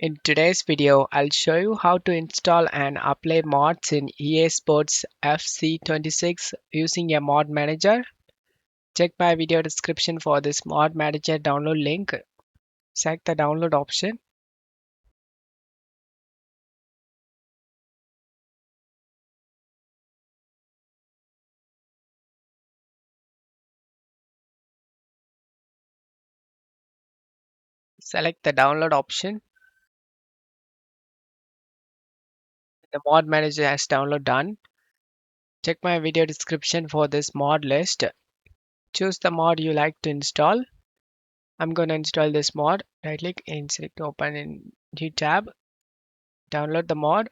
In today's video, I'll show you how to install and apply mods in EA Sports FC26 using a mod manager. Check my video description for this mod manager download link. Select the download option. Select the download option. The mod manager has download done. Check my video description for this mod list. Choose the mod you like to install. I'm going to install this mod. Right click and select open in new tab. Download the mod.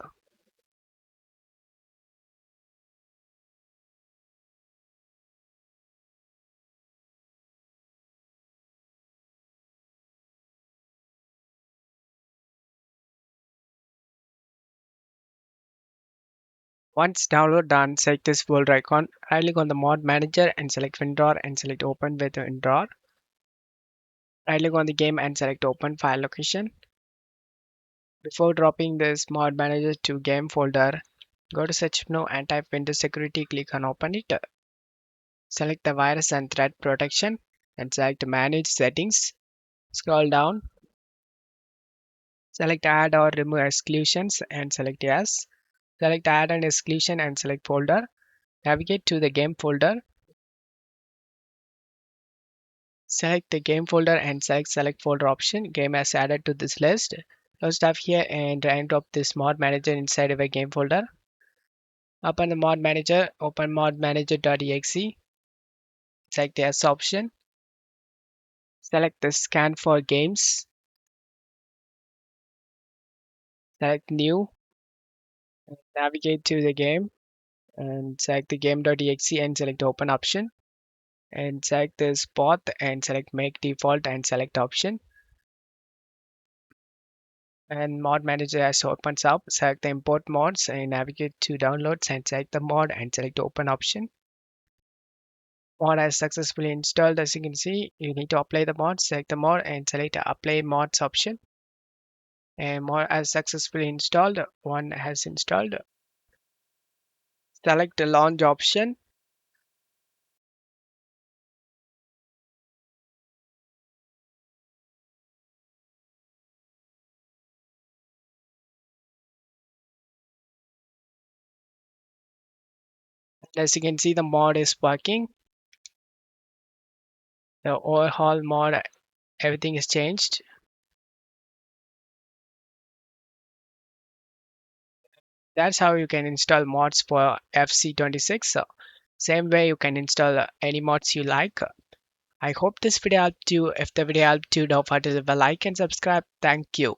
Once download done, select this folder icon, right click on the mod manager and select WinRAR and select open with WinRAR. Right click on the game and select open file location. Before dropping this mod manager to game folder, go to search menu and type Windows Security, click on open it. Select the virus and threat protection and select manage settings. Scroll down, select add or remove exclusions and select yes. Select add and exclusion and select folder. Navigate to the game folder. Select the game folder and select folder option. Game as added to this list. Close tab here and drag and drop this mod manager inside of a game folder. Open the mod manager, open mod manager.exe. Select the S option. Select the scan for games. Select new. Navigate to the game and select the game.exe and select open option. And select this path and select make default and select option. And mod manager as opens up, select the import mods and navigate to downloads and select the mod and select open option. Mod has successfully installed. As you can see, you need to apply the mod, select the mod and select the apply mods option. And mod has successfully installed. One has installed. Select the launch option. As you can see, the mod is working. The overall mod, everything is changed. That's how you can install mods for FC26. So same way you can install any mods you like. I hope this video helped you. If the video helped you, don't forget to leave a like and subscribe. Thank you.